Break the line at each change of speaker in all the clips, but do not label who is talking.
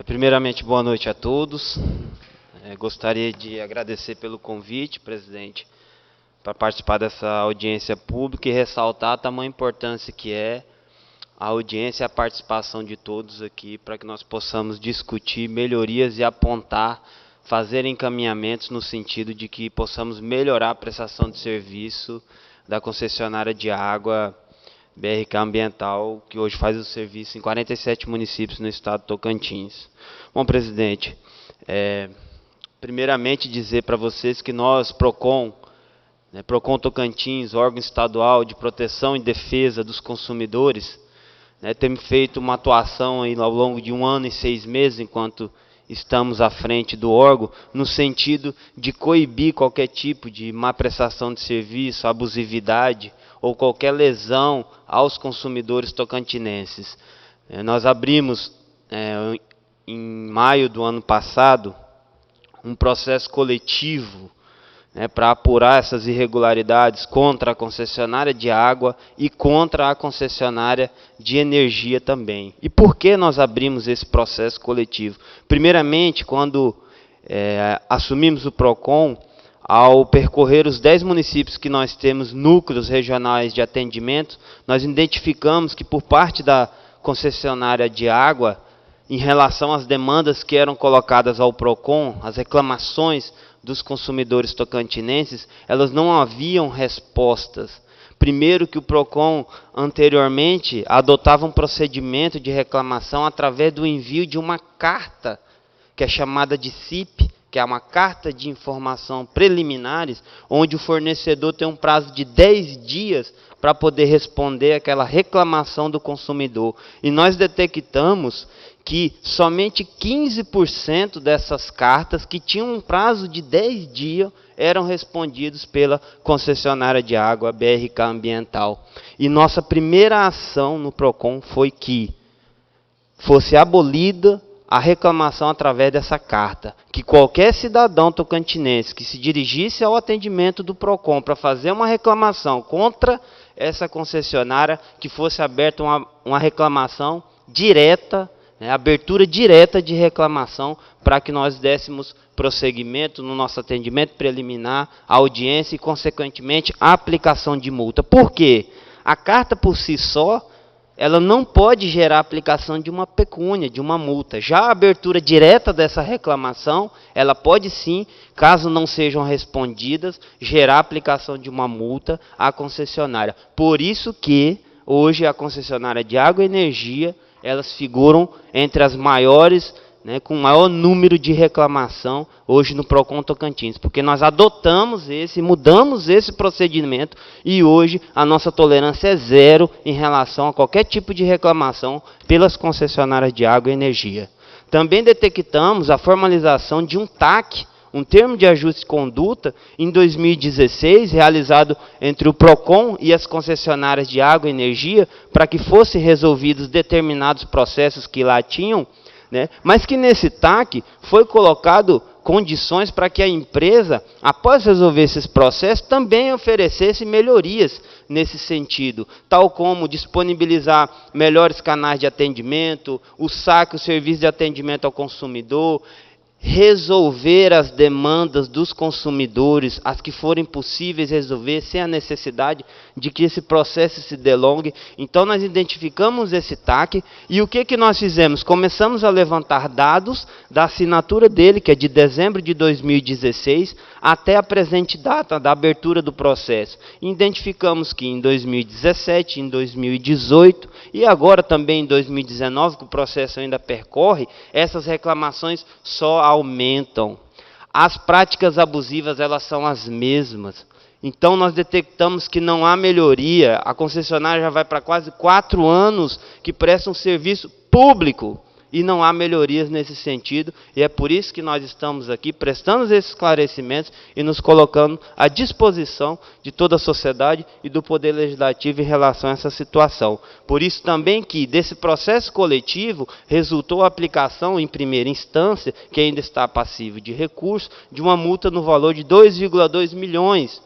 Primeiramente, boa noite a todos. Gostaria de agradecer pelo convite, presidente, para participar dessa audiência pública e ressaltar a tamanha importância que é a audiência e a participação de todos aqui, para que nós possamos discutir melhorias e apontar, fazer encaminhamentos no sentido de que possamos melhorar a prestação de serviço da concessionária de água BRK Ambiental, que hoje faz o serviço em 47 municípios no estado de Tocantins. Bom, presidente, primeiramente dizer para vocês que nós, PROCON Tocantins, órgão estadual de proteção e defesa dos consumidores, temos feito uma atuação aí ao longo de 1 ano e 6 meses, enquanto estamos à frente do órgão, no sentido de coibir qualquer tipo de má prestação de serviço, abusividade ou qualquer lesão aos consumidores tocantinenses. Nós abrimos, em maio do ano passado, um processo coletivo para apurar essas irregularidades contra a concessionária de água e contra a concessionária de energia também. E por que nós abrimos esse processo coletivo? Primeiramente, quando assumimos o PROCON, ao percorrer os 10 municípios que nós temos núcleos regionais de atendimento, nós identificamos que por parte da concessionária de água, em relação às demandas que eram colocadas ao PROCON, as reclamações dos consumidores tocantinenses, elas não haviam respostas. Primeiro que o PROCON, anteriormente, adotava um procedimento de reclamação através do envio de uma carta, que é chamada de CIP, que é uma carta de informação preliminares, onde o fornecedor tem um prazo de 10 dias para poder responder aquela reclamação do consumidor. E nós detectamos que somente 15% dessas cartas, que tinham um prazo de 10 dias, eram respondidos pela concessionária de água BRK Ambiental. E nossa primeira ação no PROCON foi que fosse abolida a reclamação através dessa carta, que qualquer cidadão tocantinense que se dirigisse ao atendimento do PROCON para fazer uma reclamação contra essa concessionária, que fosse aberta uma reclamação direta, abertura direta de reclamação, para que nós dessemos prosseguimento no nosso atendimento preliminar, a audiência e, consequentemente, a aplicação de multa. Por quê? A carta por si só, ela não pode gerar a aplicação de uma pecúnia, de uma multa. Já a abertura direta dessa reclamação, ela pode sim, caso não sejam respondidas, gerar a aplicação de uma multa à concessionária. Por isso que, hoje, a concessionária de água e energia, elas figuram entre as maiores, com o maior número de reclamação hoje no PROCON Tocantins, porque nós mudamos esse procedimento e hoje a nossa tolerância é zero em relação a qualquer tipo de reclamação pelas concessionárias de água e energia. Também detectamos a formalização de um TAC, um termo de ajuste de conduta, em 2016, realizado entre o PROCON e as concessionárias de água e energia, para que fossem resolvidos determinados processos que lá tinham, mas que nesse TAC foi colocado condições para que a empresa, após resolver esses processos, também oferecesse melhorias nesse sentido, tal como disponibilizar melhores canais de atendimento, o SAC, o serviço de atendimento ao consumidor, resolver as demandas dos consumidores, as que forem possíveis resolver, sem a necessidade de que esse processo se delongue. Então, nós identificamos esse TAC e o que nós fizemos? Começamos a levantar dados da assinatura dele, que é de dezembro de 2016, até a presente data da abertura do processo. Identificamos que em 2017, em 2018 e agora também em 2019, que o processo ainda percorre, essas reclamações só aumentam. As práticas abusivas, elas são as mesmas. Então, nós detectamos que não há melhoria. A concessionária já vai para quase 4 anos que presta um serviço público e não há melhorias nesse sentido. E é por isso que nós estamos aqui prestando esses esclarecimentos e nos colocando à disposição de toda a sociedade e do Poder Legislativo em relação a essa situação. Por isso também que desse processo coletivo resultou a aplicação em primeira instância, que ainda está passivo de recurso, de uma multa no valor de 2,2 milhões,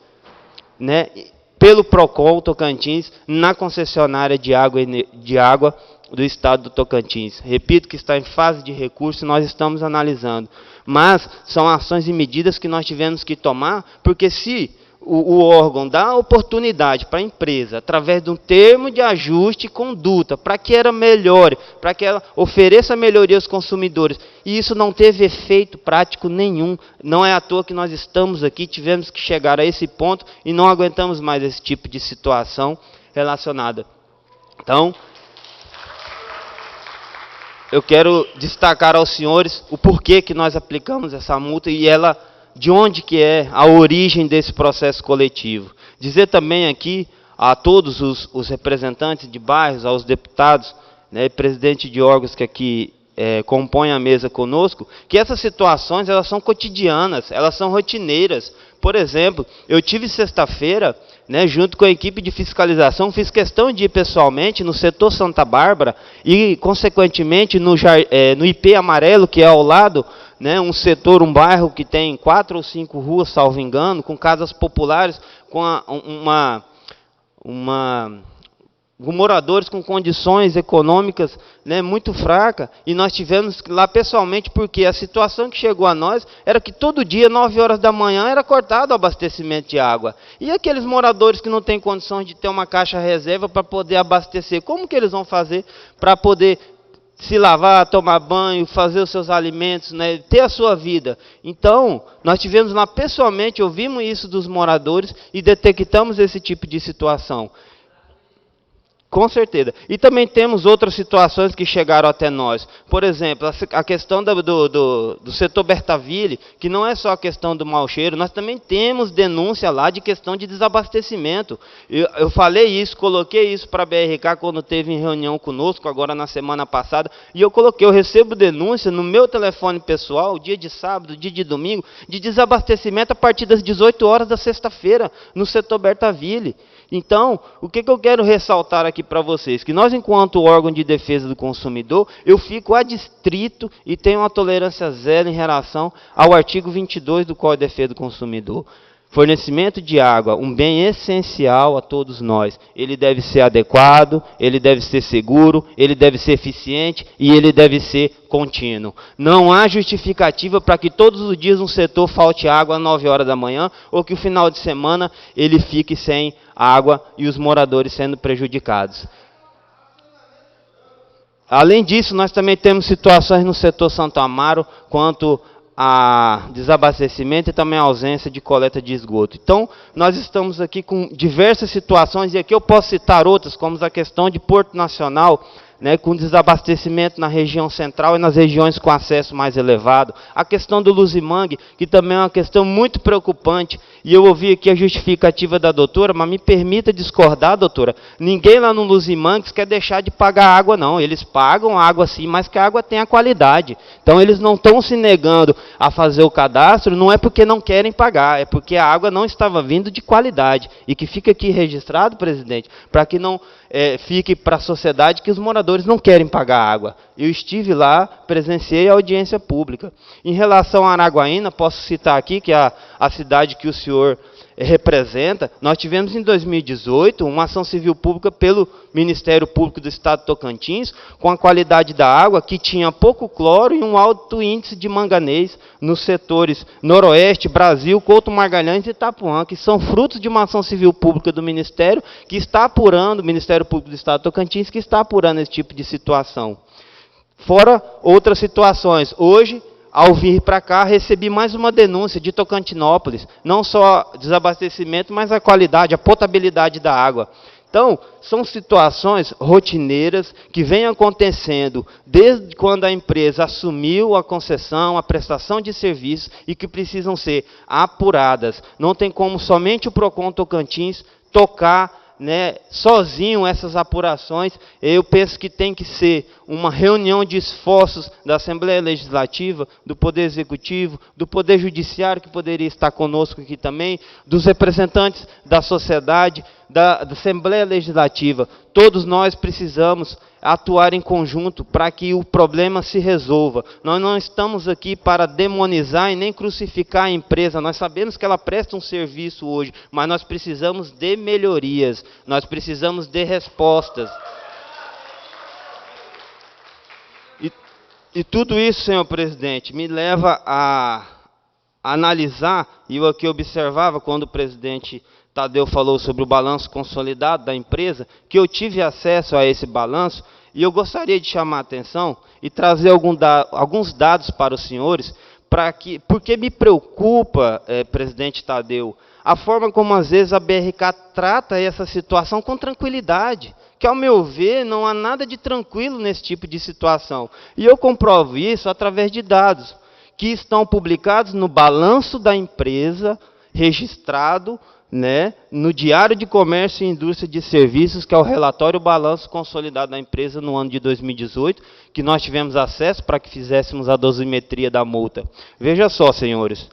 pelo PROCON Tocantins, na concessionária de água do Estado do Tocantins. Repito que está em fase de recurso e nós estamos analisando. Mas são ações e medidas que nós tivemos que tomar, porque se o órgão dá a oportunidade para a empresa, através de um termo de ajuste e conduta, para que ela melhore, para que ela ofereça melhoria aos consumidores, e isso não teve efeito prático nenhum, não é à toa que nós estamos aqui, tivemos que chegar a esse ponto e não aguentamos mais esse tipo de situação relacionada. Então, eu quero destacar aos senhores o porquê que nós aplicamos essa multa e ela, de onde que é a origem desse processo coletivo. Dizer também aqui a todos os representantes de bairros, aos deputados, né, presidente de órgãos que aqui compõem a mesa conosco, que essas situações elas são cotidianas, elas são rotineiras. Por exemplo, eu tive sexta-feira, né, junto com a equipe de fiscalização, fiz questão de ir pessoalmente no setor Santa Bárbara e, consequentemente, no IP Amarelo, que é ao lado, né, um setor, um bairro que tem 4 ou 5 ruas, salvo engano, com casas populares, com moradores com condições econômicas, né, muito fracas, e nós tivemos que ir lá pessoalmente, porque a situação que chegou a nós era que todo dia, 9 horas da manhã, era cortado o abastecimento de água. E aqueles moradores que não têm condições de ter uma caixa reserva para poder abastecer, como que eles vão fazer para poder se lavar, tomar banho, fazer os seus alimentos, né, ter a sua vida? Então, nós tivemos lá pessoalmente, ouvimos isso dos moradores e detectamos esse tipo de situação. Com certeza. E também temos outras situações que chegaram até nós. Por exemplo, a questão do setor Bertaville, que não é só a questão do mau cheiro, nós também temos denúncia lá de questão de desabastecimento. Eu falei isso, coloquei isso para a BRK quando teve em reunião conosco, agora na semana passada, e eu recebo denúncia no meu telefone pessoal, dia de sábado, dia de domingo, de desabastecimento a partir das 18 horas da sexta-feira, no setor Bertaville. Então, o que eu quero ressaltar aqui para vocês? Que nós, enquanto órgão de defesa do consumidor, eu fico adstrito e tenho uma tolerância zero em relação ao artigo 22 do Código de Defesa do Consumidor. Fornecimento de água, um bem essencial a todos nós. Ele deve ser adequado, ele deve ser seguro, ele deve ser eficiente e ele deve ser contínuo. Não há justificativa para que todos os dias um setor falte água às 9 horas da manhã ou que o final de semana ele fique sem água e os moradores sendo prejudicados. Além disso, nós também temos situações no setor Santo Amaro quanto a desabastecimento e também a ausência de coleta de esgoto. Então, nós estamos aqui com diversas situações, e aqui eu posso citar outras, como a questão de Porto Nacional, né, com desabastecimento na região central e nas regiões com acesso mais elevado. A questão do Luzimangue, que também é uma questão muito preocupante, e eu ouvi aqui a justificativa da doutora, mas me permita discordar, doutora, ninguém lá no Luzimangue quer deixar de pagar água, não. Eles pagam água sim, mas que a água tenha qualidade. Então, eles não estão se negando a fazer o cadastro, não é porque não querem pagar, é porque a água não estava vindo de qualidade. E que fica aqui registrado, presidente, para que não fique para a sociedade que os moradores não querem pagar água. Eu estive lá, presenciei a audiência pública. Em relação a Araguaína, posso citar aqui que a cidade que o senhor representa, nós tivemos em 2018 uma ação civil pública pelo Ministério Público do Estado de Tocantins, com a qualidade da água que tinha pouco cloro e um alto índice de manganês nos setores Noroeste, Brasil, Couto Magalhães e Itapuã, que são frutos de uma ação civil pública do Ministério, que está apurando, o Ministério Público do Estado de Tocantins, que está apurando esse tipo de situação. Fora outras situações. Hoje, ao vir para cá, recebi mais uma denúncia de Tocantinópolis, não só desabastecimento, mas a qualidade, a potabilidade da água. Então, são situações rotineiras que vêm acontecendo desde quando a empresa assumiu a concessão, a prestação de serviços e que precisam ser apuradas. Não tem como somente o PROCON Tocantins tocar, né, sozinho essas apurações. Eu penso que tem que ser uma reunião de esforços da Assembleia Legislativa, do Poder Executivo, do Poder Judiciário, que poderia estar conosco aqui também, dos representantes da sociedade, da Assembleia Legislativa. Todos nós precisamos atuar em conjunto para que o problema se resolva. Nós não estamos aqui para demonizar e nem crucificar a empresa. Nós sabemos que ela presta um serviço hoje, mas nós precisamos de melhorias, nós precisamos de respostas. E tudo isso, senhor presidente, me leva a analisar, e eu aqui observava quando o presidente Tadeu falou sobre o balanço consolidado da empresa, que eu tive acesso a esse balanço, e eu gostaria de chamar a atenção e trazer alguns dados para os senhores, porque me preocupa, presidente Tadeu, a forma como às vezes a BRK trata essa situação com tranquilidade, que ao meu ver não há nada de tranquilo nesse tipo de situação. E eu comprovo isso através de dados que estão publicados no balanço da empresa, registrado, né, no Diário de Comércio e Indústria de Serviços, que é o relatório balanço consolidado da empresa no ano de 2018, que nós tivemos acesso para que fizéssemos a dosimetria da multa. Veja só, senhores,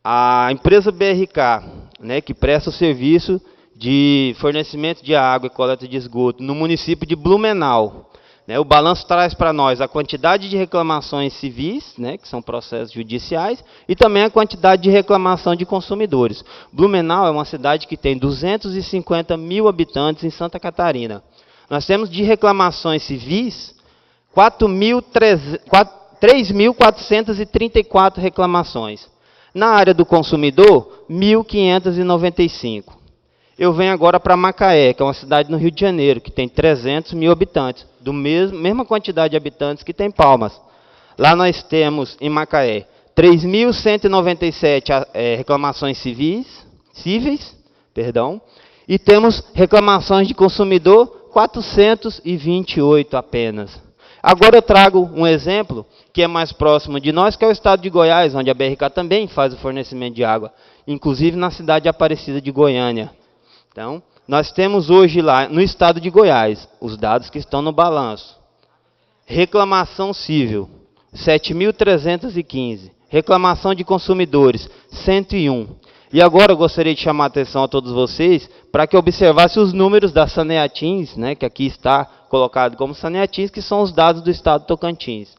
a empresa BRK, né, que presta o serviço de fornecimento de água e coleta de esgoto no município de Blumenau, né, o balanço traz para nós a quantidade de reclamações civis, né, que são processos judiciais, e também a quantidade de reclamação de consumidores. Blumenau é uma cidade que tem 250 mil habitantes em Santa Catarina. Nós temos de reclamações civis 3.434 reclamações. Na área do consumidor, 1.595. Eu venho agora para Macaé, que é uma cidade no Rio de Janeiro, que tem 300 mil habitantes, mesma quantidade de habitantes que tem Palmas. Lá nós temos, em Macaé, 3.197 reclamações cíveis, e temos reclamações de consumidor, 428 apenas. Agora eu trago um exemplo que é mais próximo de nós, que é o estado de Goiás, onde a BRK também faz o fornecimento de água, inclusive na cidade de Aparecida de Goiânia. Então, nós temos hoje lá, no estado de Goiás, os dados que estão no balanço. Reclamação civil, 7.315. Reclamação de consumidores, 101. E agora eu gostaria de chamar a atenção a todos vocês para que observassem os números da Saneatins, né, que aqui está colocado como Saneatins, que são os dados do estado de Tocantins.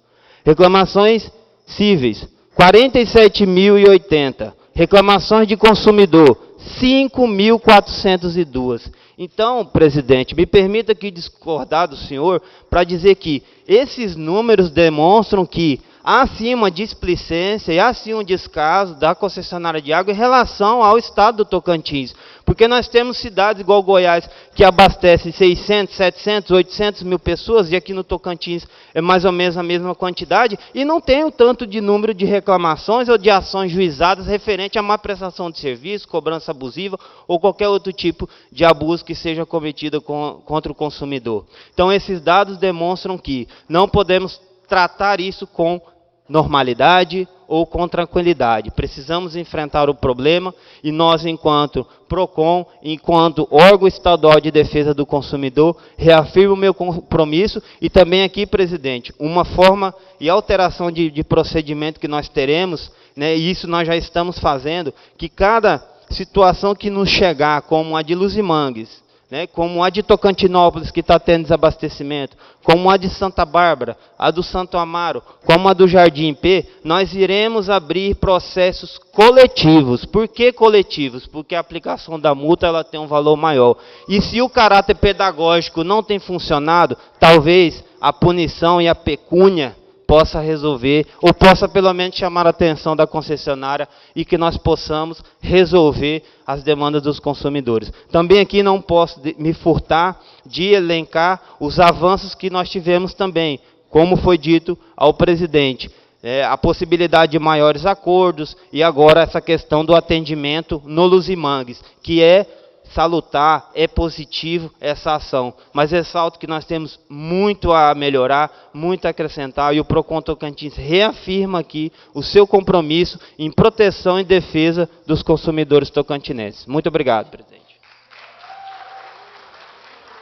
Reclamações cíveis, 47.080. Reclamações de consumidor, 5.402. Então, presidente, me permita aqui discordar do senhor para dizer que esses números demonstram que há sim uma displicência e há sim um descaso da concessionária de água em relação ao estado do Tocantins. Porque nós temos cidades igual Goiás que abastecem 600, 700, 800 mil pessoas, e aqui no Tocantins é mais ou menos a mesma quantidade, e não tem o tanto de número de reclamações ou de ações juizadas referente a má prestação de serviço, cobrança abusiva ou qualquer outro tipo de abuso que seja cometido contra o consumidor. Então, esses dados demonstram que não podemos tratar isso com normalidade ou com tranquilidade. Precisamos enfrentar o problema e nós, enquanto PROCON, enquanto órgão estadual de defesa do consumidor, reafirmo o meu compromisso e também aqui, presidente, uma forma e alteração de procedimento que nós teremos, né, e isso nós já estamos fazendo, que cada situação que nos chegar, como a de Luzimangues, né, como a de Tocantinópolis, que está tendo desabastecimento, como a de Santa Bárbara, a do Santo Amaro, como a do Jardim P, nós iremos abrir processos coletivos. Por que coletivos? Porque a aplicação da multa ela tem um valor maior. E se o caráter pedagógico não tem funcionado, talvez a punição e a pecúnia possa resolver, ou possa pelo menos chamar a atenção da concessionária e que nós possamos resolver as demandas dos consumidores. Também aqui não posso me furtar de elencar os avanços que nós tivemos também, como foi dito ao presidente, a possibilidade de maiores acordos e agora essa questão do atendimento no Luzimangues, que é salutar, é positivo essa ação, mas ressalto que nós temos muito a melhorar, muito a acrescentar, e o PROCON Tocantins reafirma aqui o seu compromisso em proteção e defesa dos consumidores tocantinenses. Muito obrigado, presidente.